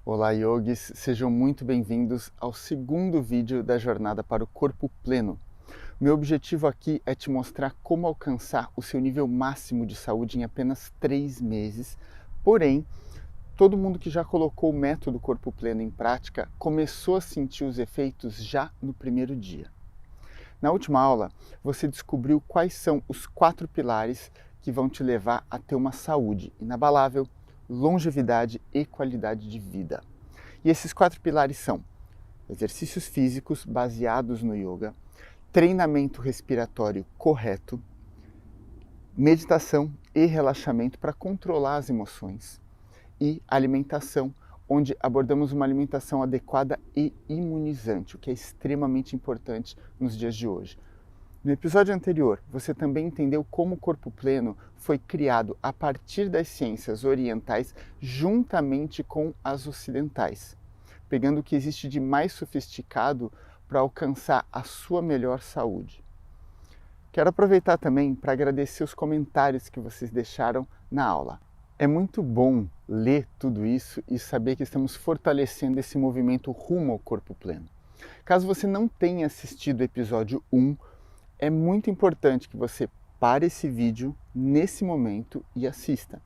Olá, yogis! Sejam muito bem-vindos ao segundo vídeo da jornada para o corpo pleno. Meu objetivo aqui é te mostrar como alcançar o seu nível máximo de saúde em apenas 3 meses. Porém, todo mundo que já colocou o método corpo pleno em prática começou a sentir os efeitos já no primeiro dia. Na última aula, você descobriu quais são os 4 pilares que vão te levar a ter uma saúde inabalável, longevidade e qualidade de vida. E esses 4 pilares são exercícios físicos baseados no yoga, treinamento respiratório correto, meditação e relaxamento para controlar as emoções e alimentação, onde abordamos uma alimentação adequada e imunizante, o que é extremamente importante nos dias de hoje. No episódio anterior, você também entendeu como o corpo pleno foi criado a partir das ciências orientais juntamente com as ocidentais, pegando o que existe de mais sofisticado para alcançar a sua melhor saúde. Quero aproveitar também para agradecer os comentários que vocês deixaram na aula. É muito bom ler tudo isso e saber que estamos fortalecendo esse movimento rumo ao corpo pleno. Caso você não tenha assistido o episódio 1, é muito importante que você pare esse vídeo nesse momento e assista.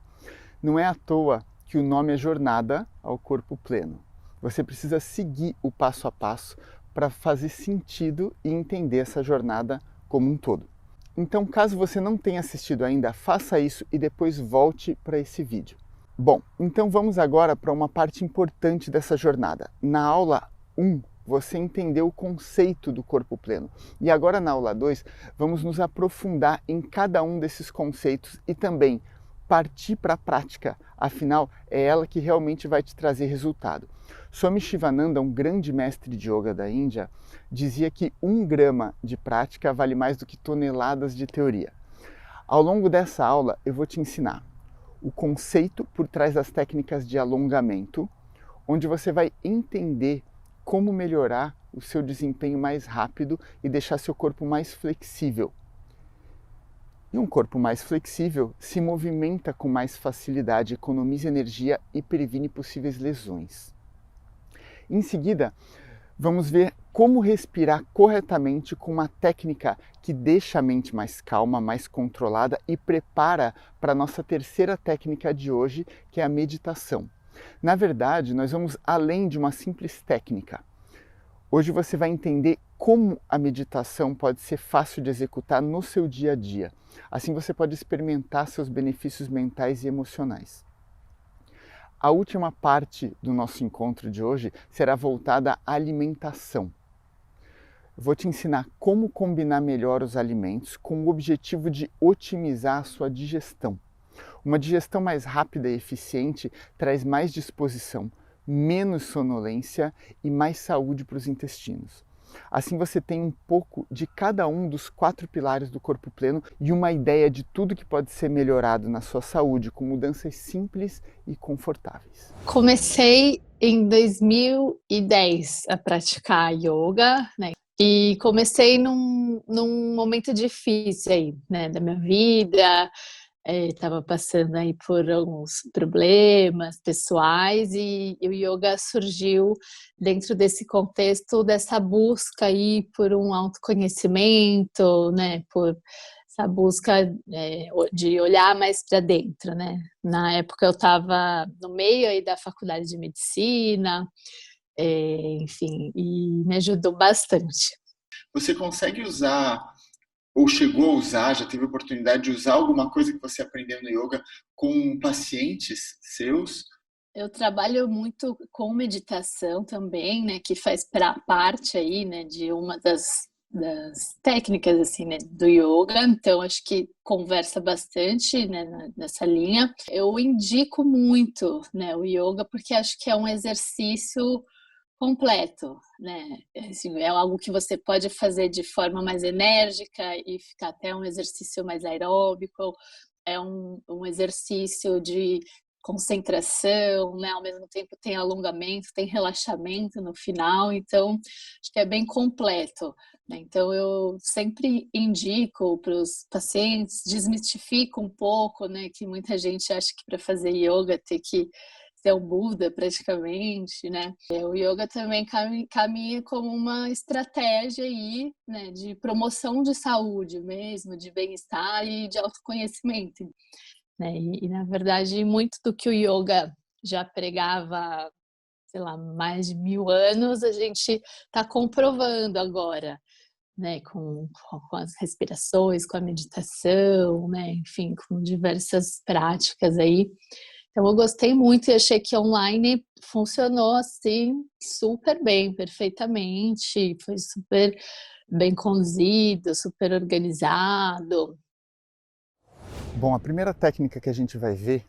Não é à toa que o nome é Jornada ao Corpo Pleno. Você precisa seguir o passo a passo para fazer sentido e entender essa jornada como um todo. Então, caso você não tenha assistido ainda, faça isso e depois volte para esse vídeo. Bom, então vamos agora para uma parte importante dessa jornada. Na aula 1, você entendeu o conceito do corpo pleno. E agora na aula 2, vamos nos aprofundar em cada um desses conceitos e também partir para a prática. Afinal, é ela que realmente vai te trazer resultado. Swami Shivananda, um grande mestre de yoga da Índia, dizia que 1 grama de prática vale mais do que toneladas de teoria. Ao longo dessa aula, eu vou te ensinar o conceito por trás das técnicas de alongamento, onde você vai entender como melhorar o seu desempenho mais rápido e deixar seu corpo mais flexível. E um corpo mais flexível se movimenta com mais facilidade, economiza energia e previne possíveis lesões. Em seguida, vamos ver como respirar corretamente com uma técnica que deixa a mente mais calma, mais controlada e prepara para a nossa terceira técnica de hoje, que é a meditação. Na verdade, nós vamos além de uma simples técnica. Hoje você vai entender como a meditação pode ser fácil de executar no seu dia a dia. Assim você pode experimentar seus benefícios mentais e emocionais. A última parte do nosso encontro de hoje será voltada à alimentação. Eu vou te ensinar como combinar melhor os alimentos com o objetivo de otimizar a sua digestão. Uma digestão mais rápida e eficiente traz mais disposição, menos sonolência e mais saúde para os intestinos. Assim você tem um pouco de cada um dos 4 pilares do corpo pleno e uma ideia de tudo que pode ser melhorado na sua saúde com mudanças simples e confortáveis. Comecei em 2010 a praticar yoga, né? E comecei num momento difícil aí, né, da minha vida. Estava passando aí por alguns problemas pessoais e o yoga surgiu dentro desse contexto, dessa busca aí por um autoconhecimento, né, por essa busca de olhar mais para dentro, né. Na época eu estava no meio aí da faculdade de medicina, enfim, e me ajudou bastante. Você consegue usar ou chegou a usar, já teve a oportunidade de usar alguma coisa que você aprendeu no yoga com pacientes seus? Eu trabalho muito com meditação também, né, que faz parte aí, né, de uma das técnicas, assim, né, do yoga, então acho que conversa bastante, né, nessa linha. Eu indico muito, né, o yoga, porque acho que é um exercício completo, né, assim, é algo que você pode fazer de forma mais enérgica e ficar até um exercício mais aeróbico, é um exercício de concentração, né, ao mesmo tempo tem alongamento, tem relaxamento no final, então acho que é bem completo, né, então eu sempre indico para os pacientes, desmistifico um pouco, né, que muita gente acha que para fazer yoga tem que Você é o Buda praticamente, né? O yoga também caminha como uma estratégia aí, né, de promoção de saúde mesmo, de bem-estar e de autoconhecimento, né? E na verdade muito do que o yoga já pregava, sei lá, mais de 1000 anos, a gente está comprovando agora, né, com as respirações, com a meditação, né, enfim, com diversas práticas aí. Então eu gostei muito e achei que online funcionou assim super bem, perfeitamente, foi super bem conduzido, super organizado. Bom, a primeira técnica que a gente vai ver,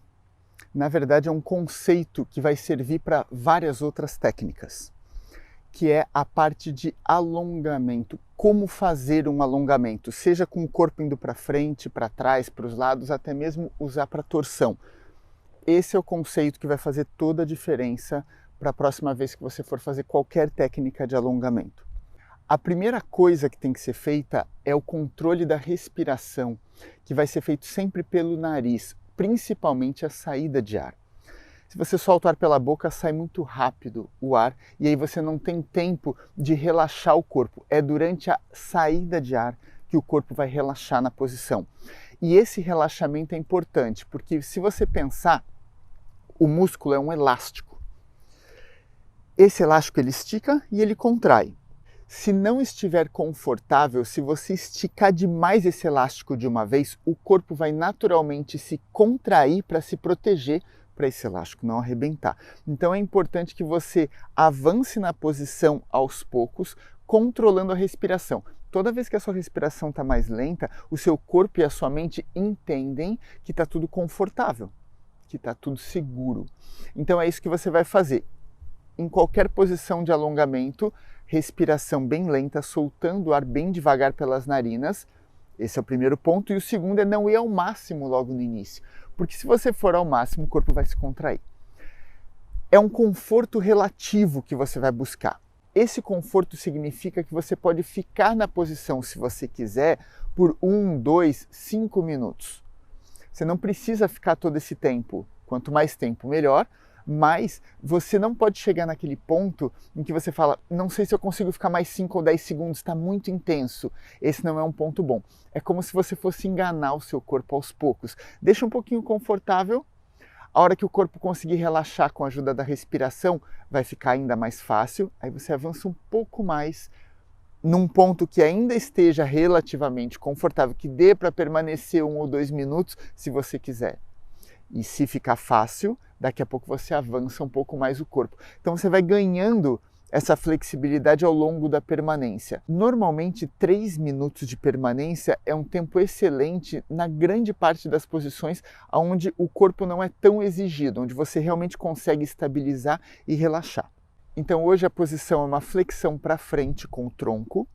na verdade, é um conceito que vai servir para várias outras técnicas, que é a parte de alongamento. Como fazer um alongamento, seja com o corpo indo para frente, para trás, para os lados, até mesmo usar para torção. Esse é o conceito que vai fazer toda a diferença para a próxima vez que você for fazer qualquer técnica de alongamento. A primeira coisa que tem que ser feita é o controle da respiração, que vai ser feito sempre pelo nariz, principalmente a saída de ar. Se você solta o ar pela boca, sai muito rápido o ar e aí você não tem tempo de relaxar o corpo. É durante a saída de ar que o corpo vai relaxar na posição. E esse relaxamento é importante, porque se você pensar, o músculo é um elástico. Esse elástico ele estica e ele contrai. Se não estiver confortável, se você esticar demais esse elástico de uma vez, o corpo vai naturalmente se contrair para se proteger, para esse elástico não arrebentar. Então é importante que você avance na posição aos poucos, controlando a respiração. Toda vez que a sua respiração está mais lenta, o seu corpo e a sua mente entendem que está tudo confortável, que está tudo seguro. Então é isso que você vai fazer. Em qualquer posição de alongamento, respiração bem lenta, soltando o ar bem devagar pelas narinas. Esse é o primeiro ponto. E o segundo é não ir ao máximo logo no início. Porque se você for ao máximo, o corpo vai se contrair. É um conforto relativo que você vai buscar. Esse conforto significa que você pode ficar na posição, se você quiser, por 1, 2, 5 minutos. Você não precisa ficar todo esse tempo. Quanto mais tempo, melhor. Mas você não pode chegar naquele ponto em que você fala, não sei se eu consigo ficar mais 5 ou 10 segundos, está muito intenso. Esse não é um ponto bom. É como se você fosse enganar o seu corpo aos poucos. Deixa um pouquinho confortável. A hora que o corpo conseguir relaxar com a ajuda da respiração, vai ficar ainda mais fácil. Aí você avança um pouco mais num ponto que ainda esteja relativamente confortável, que dê para permanecer 1 ou 2 minutos, se você quiser. E se ficar fácil, daqui a pouco você avança um pouco mais o corpo. Então você vai ganhando essa flexibilidade ao longo da permanência. Normalmente 3 minutos de permanência é um tempo excelente na grande parte das posições onde o corpo não é tão exigido, onde você realmente consegue estabilizar e relaxar. Então hoje a posição é uma flexão para frente com o tronco,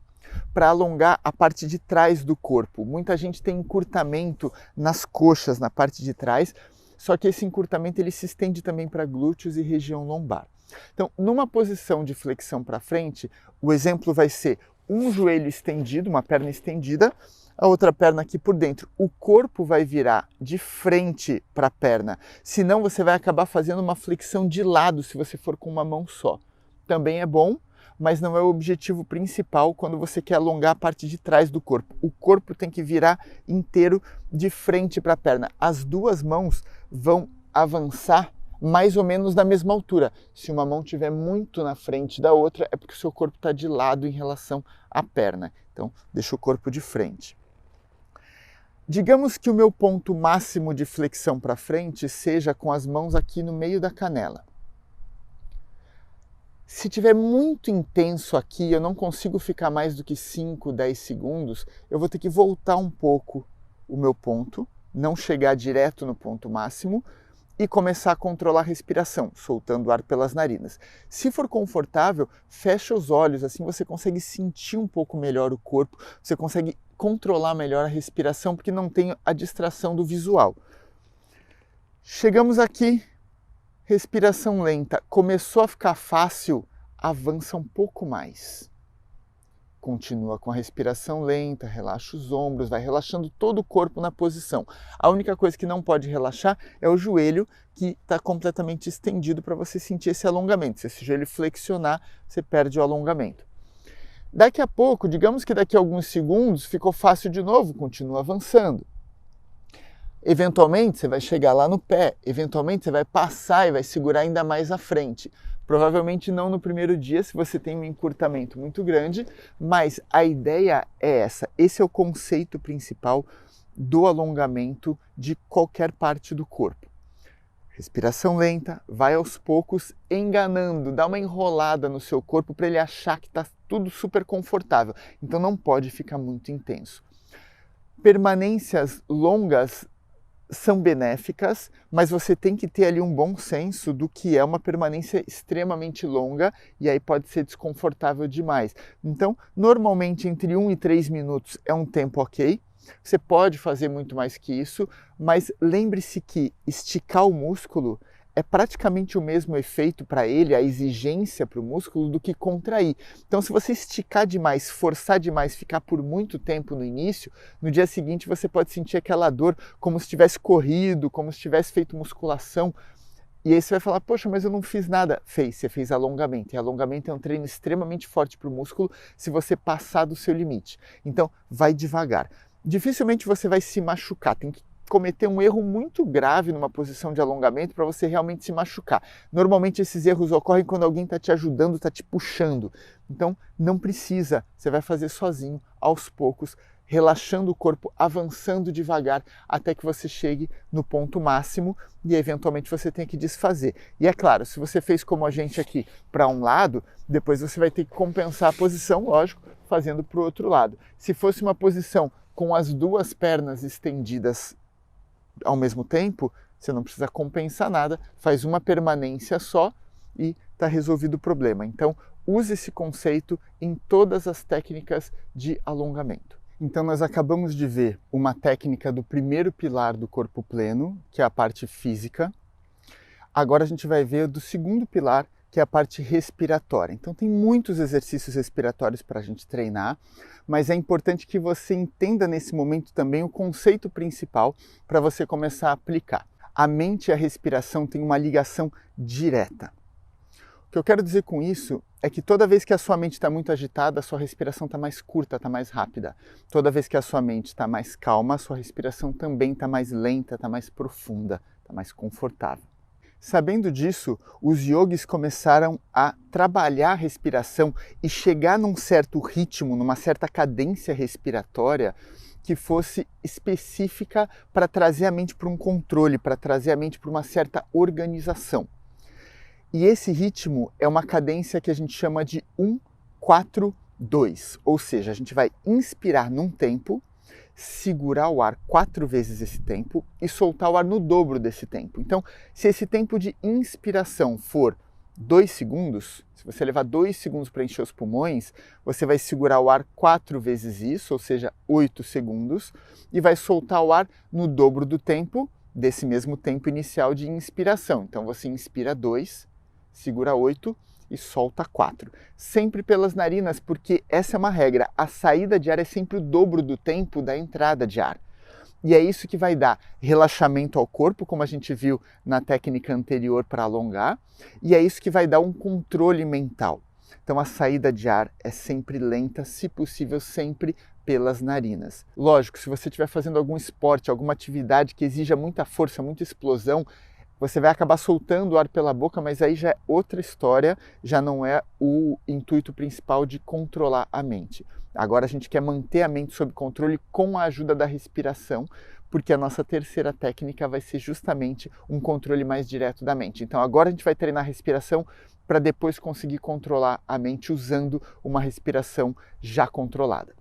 para alongar a parte de trás do corpo. Muita gente tem encurtamento nas coxas, na parte de trás, só que esse encurtamento ele se estende também para glúteos e região lombar. Então, numa posição de flexão para frente, o exemplo vai ser um joelho estendido, uma perna estendida, a outra perna aqui por dentro. O corpo vai virar de frente para a perna, senão você vai acabar fazendo uma flexão de lado se você for com uma mão só. Também é bom, mas não é o objetivo principal quando você quer alongar a parte de trás do corpo. O corpo tem que virar inteiro de frente para a perna. As duas mãos vão avançar mais ou menos da mesma altura. Se uma mão estiver muito na frente da outra, é porque o seu corpo está de lado em relação à perna. Então, deixa o corpo de frente. Digamos que o meu ponto máximo de flexão para frente seja com as mãos aqui no meio da canela. Se tiver muito intenso aqui, eu não consigo ficar mais do que 5, 10 segundos, eu vou ter que voltar um pouco o meu ponto, não chegar direto no ponto máximo e começar a controlar a respiração, soltando o ar pelas narinas. Se for confortável, fecha os olhos, assim você consegue sentir um pouco melhor o corpo, você consegue controlar melhor a respiração, porque não tem a distração do visual. Chegamos aqui. Respiração lenta. Começou a ficar fácil, avança um pouco mais. Continua com a respiração lenta, relaxa os ombros, vai relaxando todo o corpo na posição. A única coisa que não pode relaxar é o joelho, que está completamente estendido para você sentir esse alongamento. Se esse joelho flexionar, você perde o alongamento. Daqui a pouco, digamos que daqui a alguns segundos, ficou fácil de novo, continua avançando. Eventualmente, você vai chegar lá no pé, eventualmente você vai passar e vai segurar ainda mais à frente. Provavelmente não no primeiro dia, se você tem um encurtamento muito grande, mas a ideia é essa. Esse é o conceito principal do alongamento de qualquer parte do corpo. Respiração lenta, vai aos poucos enganando, dá uma enrolada no seu corpo para ele achar que está tudo super confortável. Então não pode ficar muito intenso. Permanências longas são benéficas, mas você tem que ter ali um bom senso do que é uma permanência extremamente longa e aí pode ser desconfortável demais. Então, normalmente entre 1 e 3 minutos é um tempo ok. Você pode fazer muito mais que isso, mas lembre-se que esticar o músculo é praticamente o mesmo efeito para ele, a exigência para o músculo, do que contrair. Então, se você esticar demais, forçar demais, ficar por muito tempo no início, no dia seguinte você pode sentir aquela dor como se tivesse corrido, como se tivesse feito musculação. E aí você vai falar, poxa, mas eu não fiz nada. Você fez alongamento. E alongamento é um treino extremamente forte para o músculo se você passar do seu limite. Então, vai devagar. Dificilmente você vai se machucar, tem que cometer um erro muito grave numa posição de alongamento para você realmente se machucar. Normalmente esses erros ocorrem quando alguém está te ajudando, está te puxando. Então não precisa, você vai fazer sozinho, aos poucos, relaxando o corpo, avançando devagar até que você chegue no ponto máximo e eventualmente você tem que desfazer. E é claro, se você fez como a gente aqui para um lado, depois você vai ter que compensar a posição, lógico, fazendo para o outro lado. Se fosse uma posição com as duas pernas estendidas ao mesmo tempo, você não precisa compensar nada, faz uma permanência só e está resolvido o problema. Então, use esse conceito em todas as técnicas de alongamento. Então, nós acabamos de ver uma técnica do primeiro pilar do corpo pleno, que é a parte física. Agora a gente vai ver do segundo pilar, que é a parte respiratória. Então tem muitos exercícios respiratórios para a gente treinar, mas é importante que você entenda nesse momento também o conceito principal para você começar a aplicar. A mente e a respiração têm uma ligação direta. O que eu quero dizer com isso é que toda vez que a sua mente está muito agitada, a sua respiração está mais curta, está mais rápida. Toda vez que a sua mente está mais calma, a sua respiração também está mais lenta, está mais profunda, está mais confortável. Sabendo disso, os yogis começaram a trabalhar a respiração e chegar num certo ritmo, numa certa cadência respiratória que fosse específica para trazer a mente para um controle, para trazer a mente para uma certa organização. E esse ritmo é uma cadência que a gente chama de 1-4-2, ou seja, a gente vai inspirar num tempo, segurar o ar 4 vezes esse tempo e soltar o ar no dobro desse tempo. Então, se esse tempo de inspiração for 2 segundos, se você levar 2 segundos para encher os pulmões, você vai segurar o ar 4 vezes isso, ou seja, 8 segundos, e vai soltar o ar no dobro do tempo, desse mesmo tempo inicial de inspiração. Então, você inspira 2, segura 8 e solta 4. Sempre pelas narinas, porque essa é uma regra. A saída de ar é sempre o dobro do tempo da entrada de ar. E é isso que vai dar relaxamento ao corpo, como a gente viu na técnica anterior para alongar, e é isso que vai dar um controle mental. Então a saída de ar é sempre lenta, se possível sempre pelas narinas. Lógico, se você estiver fazendo algum esporte, alguma atividade que exija muita força, muita explosão, você vai acabar soltando o ar pela boca, mas aí já é outra história, já não é o intuito principal de controlar a mente. Agora a gente quer manter a mente sob controle com a ajuda da respiração, porque a nossa terceira técnica vai ser justamente um controle mais direto da mente. Então agora a gente vai treinar a respiração para depois conseguir controlar a mente usando uma respiração já controlada.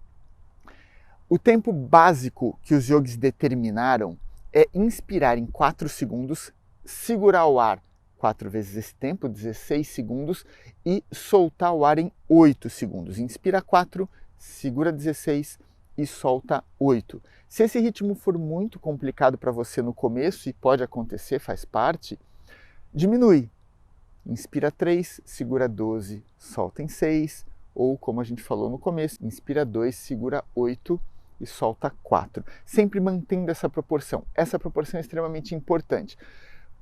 O tempo básico que os yogis determinaram é inspirar em 4 segundos, segurar o ar 4 vezes esse tempo, 16 segundos, e soltar o ar em 8 segundos. Inspira 4, segura 16 e solta 8. Se esse ritmo for muito complicado para você no começo, e pode acontecer, faz parte, diminui. Inspira 3, segura 12, solta em 6, ou como a gente falou no começo, inspira 2, segura 8 e solta 4. Sempre mantendo essa proporção. Essa proporção é extremamente importante.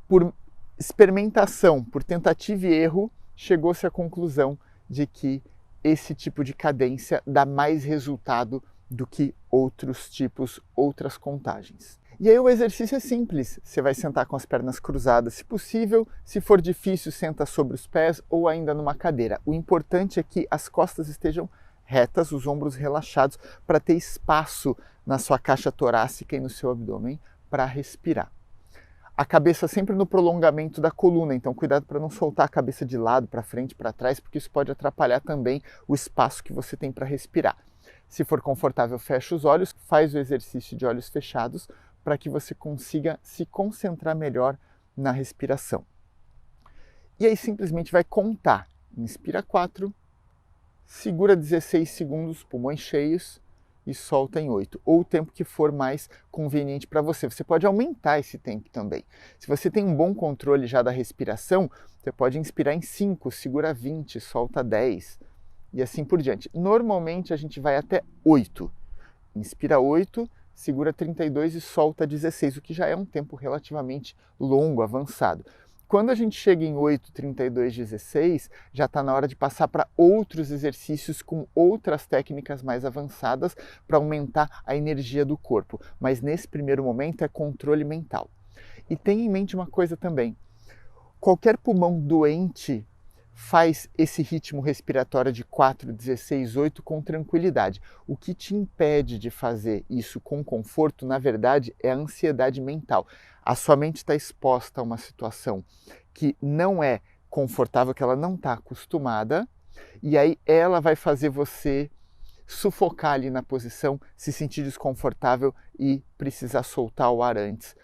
Por experimentação, por tentativa e erro, chegou-se à conclusão de que esse tipo de cadência dá mais resultado do que outros tipos, outras contagens. E aí o exercício é simples, você vai sentar com as pernas cruzadas, se possível, se for difícil, senta sobre os pés ou ainda numa cadeira. O importante é que as costas estejam retas, os ombros relaxados, para ter espaço na sua caixa torácica e no seu abdômen para respirar. A cabeça sempre no prolongamento da coluna, então cuidado para não soltar a cabeça de lado, para frente, para trás, porque isso pode atrapalhar também o espaço que você tem para respirar. Se for confortável, fecha os olhos, faz o exercício de olhos fechados para que você consiga se concentrar melhor na respiração. E aí simplesmente vai contar. Inspira 4, segura 16 segundos, pulmões cheios, e solta em 8, ou o tempo que for mais conveniente para você. Você pode aumentar esse tempo também. Se você tem um bom controle já da respiração, você pode inspirar em 5, segura 20, solta 10 e assim por diante. Normalmente a gente vai até 8. Inspira 8, segura 32 e solta 16, o que já é um tempo relativamente longo, avançado. Quando a gente chega em 8, 32, 16, já está na hora de passar para outros exercícios com outras técnicas mais avançadas para aumentar a energia do corpo. Mas nesse primeiro momento é controle mental. E tenha em mente uma coisa também. Qualquer pulmão doente faz esse ritmo respiratório de 4, 16, 8 com tranquilidade. O que te impede de fazer isso com conforto, na verdade, é a ansiedade mental. A sua mente está exposta a uma situação que não é confortável, que ela não está acostumada, e aí ela vai fazer você sufocar ali na posição, se sentir desconfortável e precisar soltar o ar antes.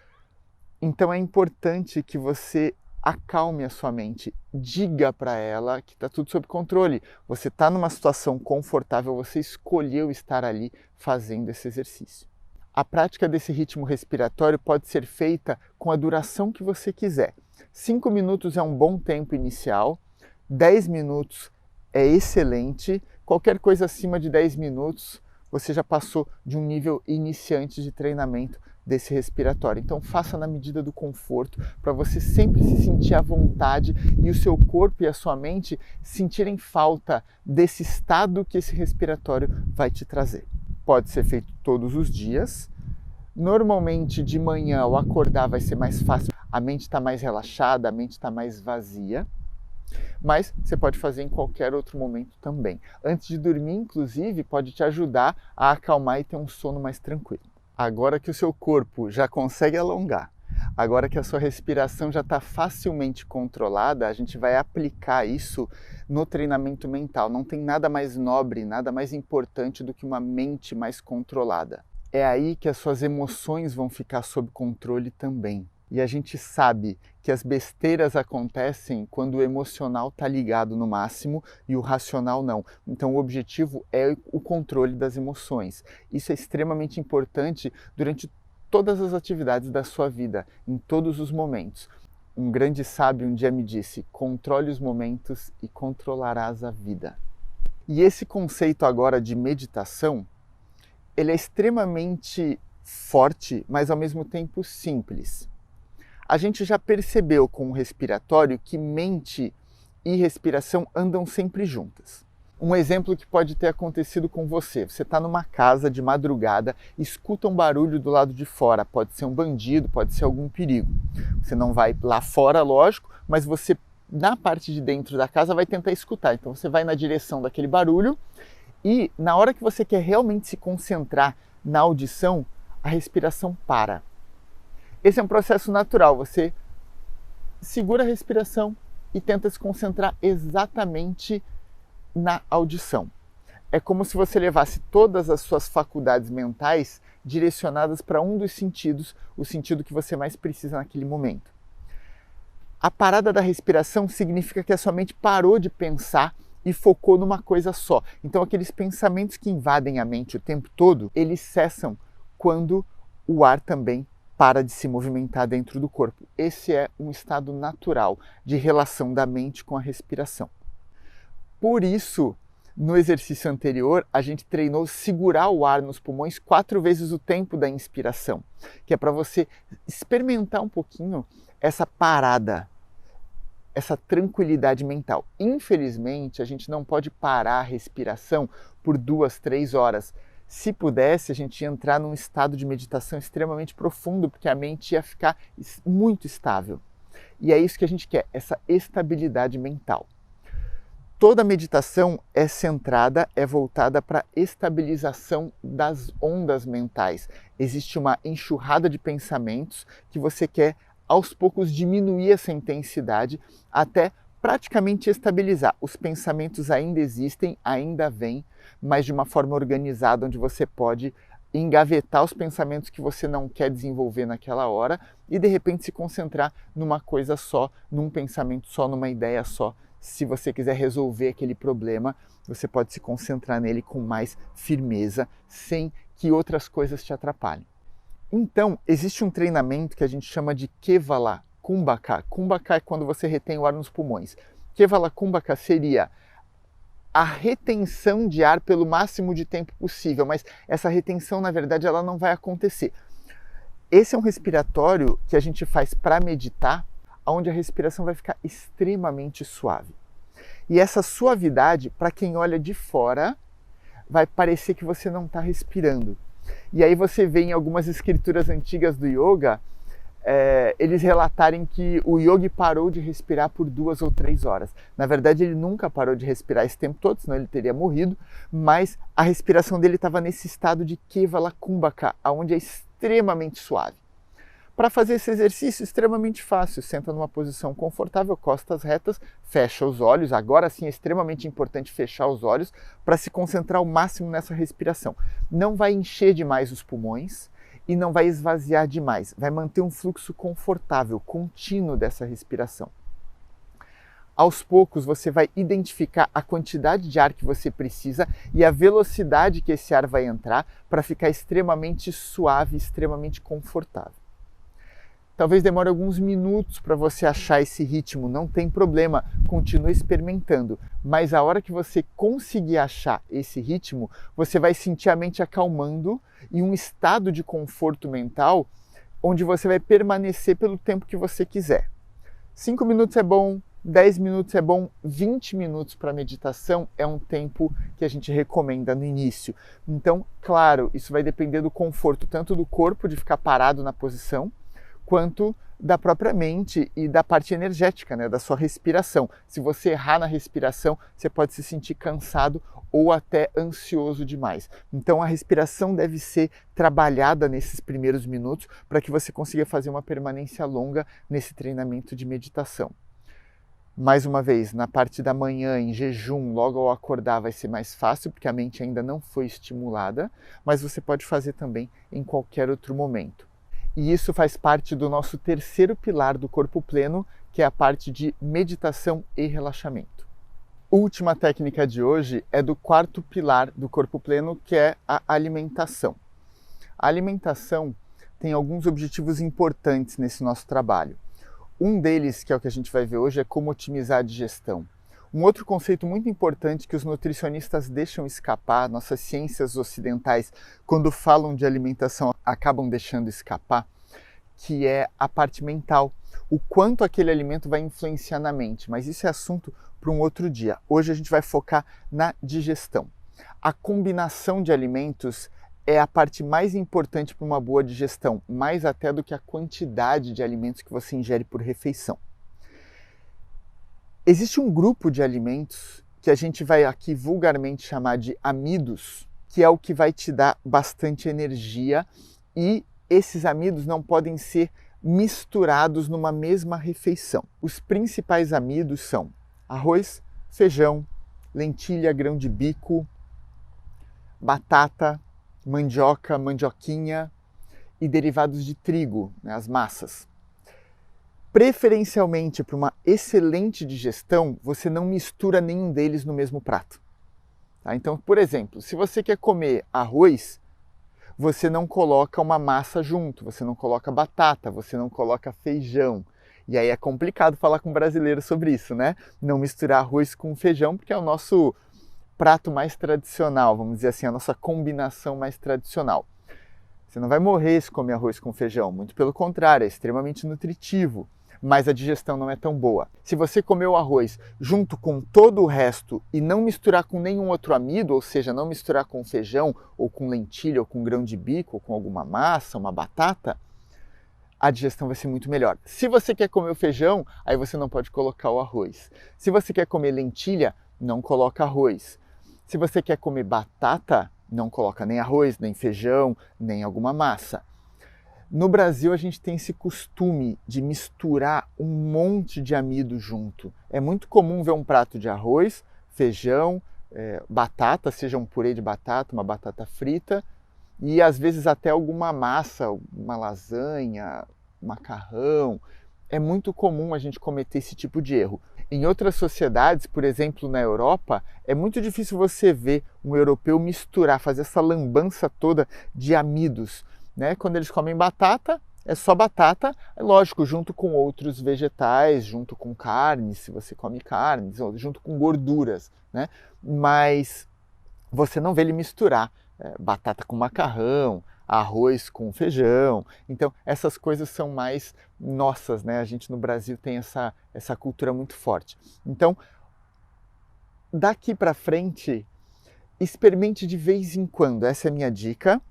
Então é importante que você acalme a sua mente, diga para ela que está tudo sob controle. Você está numa situação confortável, você escolheu estar ali fazendo esse exercício. A prática desse ritmo respiratório pode ser feita com a duração que você quiser. 5 minutos é um bom tempo inicial, 10 minutos é excelente, qualquer coisa acima de 10 minutos você já passou de um nível iniciante de treinamento desse respiratório. Então faça na medida do conforto, para você sempre se sentir à vontade e o seu corpo e a sua mente sentirem falta desse estado que esse respiratório vai te trazer. Pode ser feito todos os dias. Normalmente de manhã ao acordar vai ser mais fácil, a mente está mais relaxada, a mente está mais vazia. Mas você pode fazer em qualquer outro momento também. Antes de dormir, inclusive, pode te ajudar a acalmar e ter um sono mais tranquilo. Agora que o seu corpo já consegue alongar, agora que a sua respiração já está facilmente controlada, a gente vai aplicar isso no treinamento mental. Não tem nada mais nobre, nada mais importante do que uma mente mais controlada. É aí que as suas emoções vão ficar sob controle também. E a gente sabe que as besteiras acontecem quando o emocional está ligado no máximo e o racional não. Então o objetivo é o controle das emoções. Isso é extremamente importante durante todas as atividades da sua vida, em todos os momentos. Um grande sábio um dia me disse: controle os momentos e controlarás a vida. E esse conceito agora de meditação, ele é extremamente forte, mas ao mesmo tempo simples. A gente já percebeu com o respiratório que mente e respiração andam sempre juntas. Um exemplo que pode ter acontecido com você. Você está numa casa de madrugada, escuta um barulho do lado de fora. Pode ser um bandido, pode ser algum perigo. Você não vai lá fora, lógico, mas você, na parte de dentro da casa, vai tentar escutar. Então você vai na direção daquele barulho e na hora que você quer realmente se concentrar na audição, a respiração para. Esse é um processo natural, você segura a respiração e tenta se concentrar exatamente na audição. É como se você levasse todas as suas faculdades mentais direcionadas para um dos sentidos, o sentido que você mais precisa naquele momento. A parada da respiração significa que a sua mente parou de pensar e focou numa coisa só. Então aqueles pensamentos que invadem a mente o tempo todo, eles cessam quando o ar também para de se movimentar dentro do corpo. Esse é um estado natural de relação da mente com a respiração. Por isso No exercício anterior, a gente treinou segurar o ar nos pulmões 4 vezes o tempo da inspiração, que é para você experimentar um pouquinho essa parada, essa tranquilidade mental. Infelizmente, a gente não pode parar a respiração por 2, 3 horas. Se pudesse, a gente ia entrar num estado de meditação extremamente profundo, porque a mente ia ficar muito estável. E é isso que a gente quer, essa estabilidade mental. Toda meditação é centrada, é voltada para a estabilização das ondas mentais. Existe uma enxurrada de pensamentos que você quer, aos poucos, diminuir essa intensidade até praticamente estabilizar. Os pensamentos ainda existem, ainda vêm, mas de uma forma organizada, onde você pode engavetar os pensamentos que você não quer desenvolver naquela hora e, de repente, se concentrar numa coisa só, num pensamento só, numa ideia só. Se você quiser resolver aquele problema, você pode se concentrar nele com mais firmeza, sem que outras coisas te atrapalhem. Então, existe um treinamento que a gente chama de Kevala Kumbhaka. Kumbhaka é quando você retém o ar nos pulmões. Kevala Kumbhaka seria a retenção de ar pelo máximo de tempo possível, mas essa retenção, na verdade, ela não vai acontecer. Esse é um respiratório que a gente faz para meditar, onde a respiração vai ficar extremamente suave. E essa suavidade, para quem olha de fora, vai parecer que você não está respirando. E aí você vê em algumas escrituras antigas do yoga, eles relatarem que o yogi parou de respirar por 2 ou 3 horas. Na verdade, ele nunca parou de respirar esse tempo todo, senão ele teria morrido, mas a respiração dele estava nesse estado de Kevala Kumbhaka, onde é extremamente suave. Para fazer esse exercício extremamente fácil, senta numa posição confortável, costas retas, fecha os olhos. Agora sim é extremamente importante fechar os olhos para se concentrar ao máximo nessa respiração. Não vai encher demais os pulmões e não vai esvaziar demais. Vai manter um fluxo confortável, contínuo dessa respiração. Aos poucos você vai identificar a quantidade de ar que você precisa e a velocidade que esse ar vai entrar para ficar extremamente suave, extremamente confortável. Talvez demore alguns minutos para você achar esse ritmo, não tem problema, continue experimentando. Mas a hora que você conseguir achar esse ritmo, você vai sentir a mente acalmando e um estado de conforto mental onde você vai permanecer pelo tempo que você quiser. 5 minutos é bom, 10 minutos é bom, 20 minutos para meditação é um tempo que a gente recomenda no início. Então, claro, isso vai depender do conforto, tanto do corpo de ficar parado na posição, quanto da própria mente e da parte energética, né, da sua respiração. Se você errar na respiração, você pode se sentir cansado ou até ansioso demais. Então a respiração deve ser trabalhada nesses primeiros minutos para que você consiga fazer uma permanência longa nesse treinamento de meditação. Mais uma vez, na parte da manhã, em jejum, logo ao acordar vai ser mais fácil, porque a mente ainda não foi estimulada, mas você pode fazer também em qualquer outro momento. E isso faz parte do nosso terceiro pilar do corpo pleno, que é a parte de meditação e relaxamento. Última técnica de hoje é do quarto pilar do corpo pleno, que é a alimentação. A alimentação tem alguns objetivos importantes nesse nosso trabalho. Um deles, que é o que a gente vai ver hoje, é como otimizar a digestão. Um outro conceito muito importante que os nutricionistas deixam escapar, nossas ciências ocidentais, quando falam de alimentação, acabam deixando escapar, que é a parte mental. O quanto aquele alimento vai influenciar na mente, mas isso é assunto para um outro dia. Hoje a gente vai focar na digestão. A combinação de alimentos é a parte mais importante para uma boa digestão, mais até do que a quantidade de alimentos que você ingere por refeição. Existe um grupo de alimentos que a gente vai aqui vulgarmente chamar de amidos, que é o que vai te dar bastante energia, e esses amidos não podem ser misturados numa mesma refeição. Os principais amidos são arroz, feijão, lentilha, grão de bico, batata, mandioca, mandioquinha e derivados de trigo, né, as massas. Preferencialmente, para uma excelente digestão, você não mistura nenhum deles no mesmo prato. Tá? Então, por exemplo, se você quer comer arroz, você não coloca uma massa junto, você não coloca batata, você não coloca feijão. E aí é complicado falar com brasileiro sobre isso, né? Não misturar arroz com feijão, porque é o nosso prato mais tradicional, vamos dizer assim, a nossa combinação mais tradicional. Você não vai morrer se comer arroz com feijão, muito pelo contrário, é extremamente nutritivo, mas a digestão não é tão boa. Se você comer o arroz junto com todo o resto e não misturar com nenhum outro amido, ou seja, não misturar com feijão, ou com lentilha, ou com grão de bico, ou com alguma massa, uma batata, a digestão vai ser muito melhor. Se você quer comer o feijão, aí você não pode colocar o arroz. Se você quer comer lentilha, não coloca arroz. Se você quer comer batata, não coloca nem arroz, nem feijão, nem alguma massa. No Brasil, a gente tem esse costume de misturar um monte de amido junto. É muito comum ver um prato de arroz, feijão, batata, seja um purê de batata, uma batata frita, e às vezes até alguma massa, uma lasanha, macarrão. É muito comum a gente cometer esse tipo de erro. Em outras sociedades, por exemplo na Europa, é muito difícil você ver um europeu misturar, fazer essa lambança toda de amidos, né? Quando eles comem batata, é só batata, é lógico, junto com outros vegetais, junto com carnes, se você come carnes, ou junto com gorduras, né? Mas você não vê ele misturar batata com macarrão, arroz com feijão. Então, essas coisas são mais nossas, né? A gente no Brasil tem essa cultura muito forte. Então, daqui para frente, experimente de vez em quando, essa é a minha dica,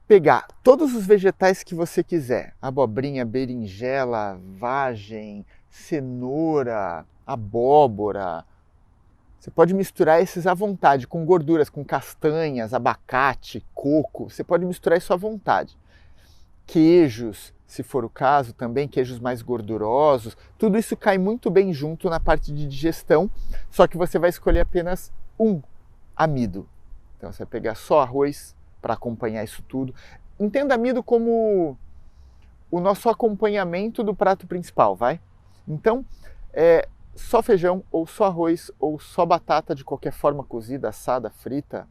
pegar todos os vegetais que você quiser, abobrinha, berinjela, vagem, cenoura, abóbora. Você pode misturar esses à vontade, com gorduras, com castanhas, abacate, coco, você pode misturar isso à vontade. Queijos, se for o caso, também queijos mais gordurosos, tudo isso cai muito bem junto na parte de digestão, só que você vai escolher apenas um amido. Então você vai pegar só arroz para acompanhar isso tudo. Entenda amido como o nosso acompanhamento do prato principal, vai? Então, só feijão, ou só arroz, ou só batata de qualquer forma, cozida, assada, frita,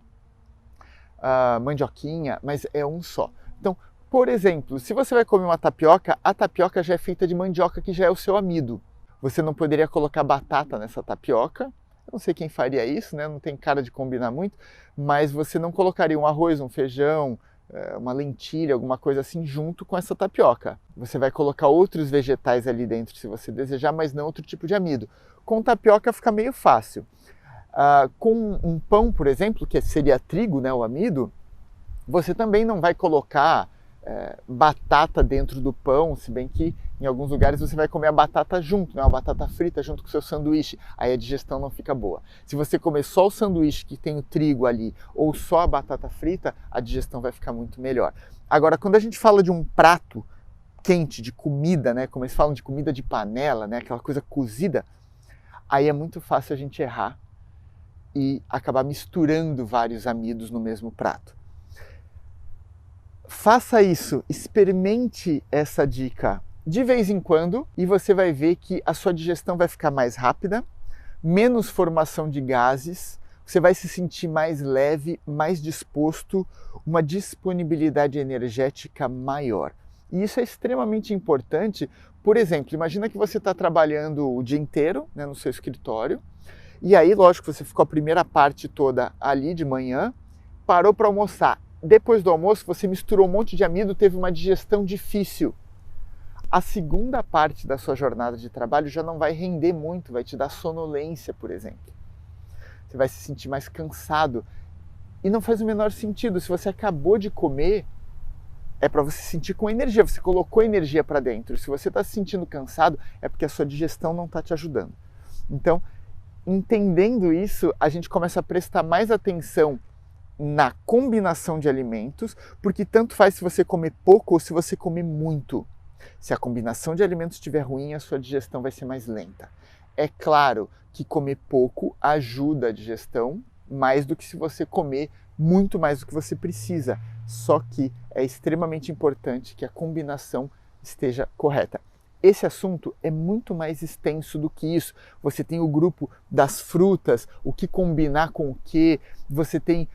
mandioquinha, mas é um só. Então, por exemplo, se você vai comer uma tapioca, a tapioca já é feita de mandioca, que já é o seu amido. Você não poderia colocar batata nessa tapioca. Eu não sei quem faria isso, né? Não tem cara de combinar muito, mas você não colocaria um arroz, um feijão, uma lentilha, alguma coisa assim junto com essa tapioca. Você vai colocar outros vegetais ali dentro se você desejar, mas não outro tipo de amido. Com tapioca fica meio fácil. Com um pão, por exemplo, que seria trigo, né, o amido, você também não vai colocar batata dentro do pão, se bem que em alguns lugares você vai comer a batata junto, né, uma batata frita junto com o seu sanduíche, aí a digestão não fica boa. Se você comer só o sanduíche que tem o trigo ali, ou só a batata frita, a digestão vai ficar muito melhor. Agora, quando a gente fala de um prato quente, de comida, né, como eles falam de comida de panela, né, aquela coisa cozida, aí é muito fácil a gente errar e acabar misturando vários amidos no mesmo prato. Faça isso, experimente essa dica de vez em quando e você vai ver que a sua digestão vai ficar mais rápida, menos formação de gases, você vai se sentir mais leve, mais disposto, uma disponibilidade energética maior. E isso é extremamente importante. Por exemplo, imagina que você está trabalhando o dia inteiro, né, no seu escritório, e aí, lógico, você ficou a primeira parte toda ali de manhã, parou para almoçar. Depois do almoço, você misturou um monte de amido, teve uma digestão difícil. A segunda parte da sua jornada de trabalho já não vai render muito, vai te dar sonolência, por exemplo. Você vai se sentir mais cansado. E não faz o menor sentido. Se você acabou de comer, é para você se sentir com energia. Você colocou energia para dentro. Se você está se sentindo cansado, é porque a sua digestão não está te ajudando. Então, entendendo isso, a gente começa a prestar mais atenção na combinação de alimentos, porque tanto faz se você comer pouco ou se você comer muito. Se a combinação de alimentos estiver ruim, a sua digestão vai ser mais lenta. É claro que comer pouco ajuda a digestão, mais do que se você comer muito mais do que você precisa. Só que é extremamente importante que a combinação esteja correta. Esse assunto é muito mais extenso do que isso. Você tem o grupo das frutas, o que combinar com o que, você tem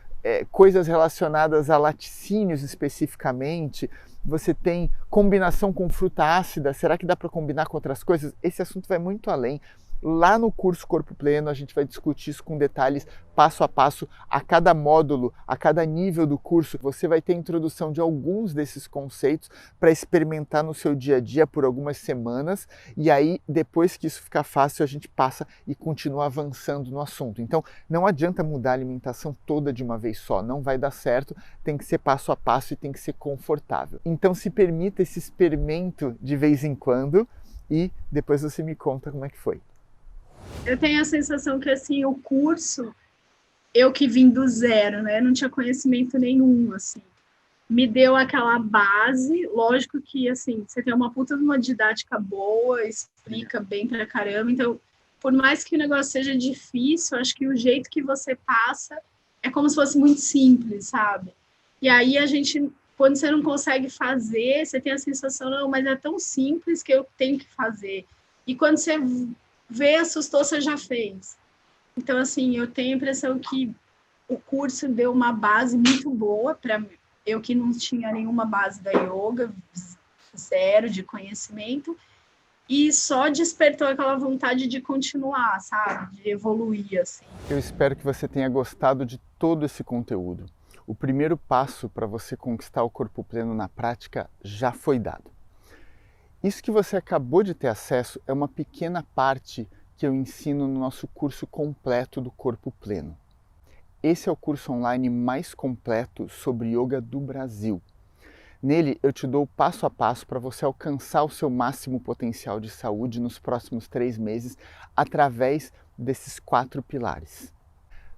coisas relacionadas a laticínios especificamente, você tem combinação com fruta ácida, será que dá para combinar com outras coisas? Esse assunto vai muito além. Lá no curso Corpo Pleno a gente vai discutir isso com detalhes, passo a passo, a cada módulo, a cada nível do curso. Você vai ter introdução de alguns desses conceitos para experimentar no seu dia a dia por algumas semanas, e aí depois que isso ficar fácil a gente passa e continua avançando no assunto. Então não adianta mudar a alimentação toda de uma vez só, não vai dar certo, tem que ser passo a passo e tem que ser confortável. Então se permita esse experimento de vez em quando e depois você me conta como é que foi. Eu tenho a sensação que, assim, o curso, eu que vim do zero, né, não tinha conhecimento nenhum, assim, me deu aquela base. Lógico que, assim, você tem uma puta de uma didática boa, explica bem pra caramba, então, por mais que o negócio seja difícil, acho que o jeito que você passa é como se fosse muito simples, sabe? E aí a gente, quando você não consegue fazer, você tem a sensação, não, mas é tão simples que eu tenho que fazer. E quando você vê, assustou, você já fez. Então, assim, eu tenho a impressão que o curso deu uma base muito boa para mim. Eu que não tinha nenhuma base da yoga, zero de conhecimento, e só despertou aquela vontade de continuar, sabe? De evoluir, assim. Eu espero que você tenha gostado de todo esse conteúdo. O primeiro passo para você conquistar o corpo pleno na prática já foi dado. Isso que você acabou de ter acesso é uma pequena parte que eu ensino no nosso curso completo do Corpo Pleno. Esse é o curso online mais completo sobre yoga do Brasil. Nele eu te dou passo a passo para você alcançar o seu máximo potencial de saúde nos próximos 3 meses através desses 4 pilares.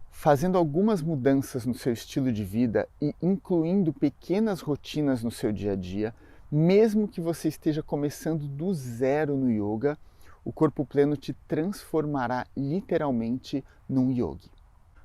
Fazendo algumas mudanças no seu estilo de vida e incluindo pequenas rotinas no seu dia a dia, mesmo que você esteja começando do zero no yoga, o Corpo Pleno te transformará literalmente num yogi.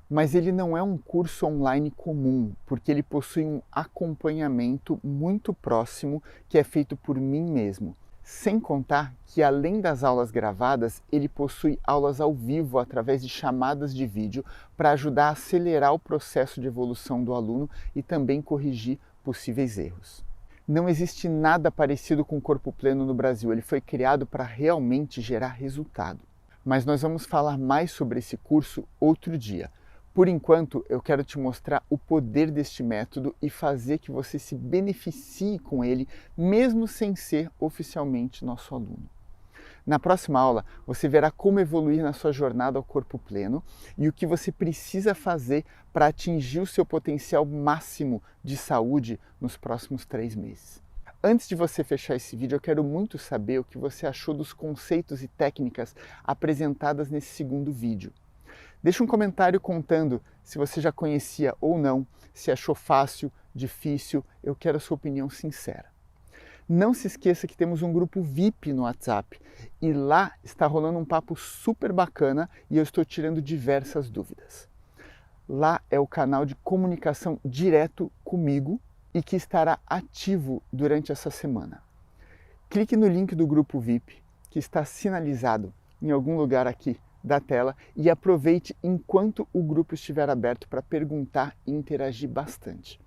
Mas ele não é um curso online comum, porque ele possui um acompanhamento muito próximo que é feito por mim mesmo. Sem contar que, além das aulas gravadas, ele possui aulas ao vivo através de chamadas de vídeo para ajudar a acelerar o processo de evolução do aluno e também corrigir possíveis erros. Não existe nada parecido com o Corpo Pleno no Brasil, ele foi criado para realmente gerar resultado. Mas nós vamos falar mais sobre esse curso outro dia. Por enquanto, eu quero te mostrar o poder deste método e fazer que você se beneficie com ele, mesmo sem ser oficialmente nosso aluno. Na próxima aula, você verá como evoluir na sua jornada ao Corpo Pleno e o que você precisa fazer para atingir o seu potencial máximo de saúde nos próximos 3 meses. Antes de você fechar esse vídeo, eu quero muito saber o que você achou dos conceitos e técnicas apresentadas nesse segundo vídeo. Deixe um comentário contando se você já conhecia ou não, se achou fácil, difícil, eu quero a sua opinião sincera. Não se esqueça que temos um grupo VIP no WhatsApp e lá está rolando um papo super bacana e eu estou tirando diversas dúvidas. Lá é o canal de comunicação direto comigo e que estará ativo durante essa semana. Clique no link do grupo VIP que está sinalizado em algum lugar aqui da tela e aproveite enquanto o grupo estiver aberto para perguntar e interagir bastante.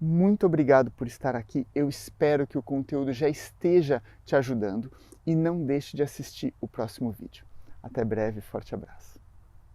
Muito obrigado por estar aqui, eu espero que o conteúdo já esteja te ajudando e não deixe de assistir o próximo vídeo. Até breve, forte abraço.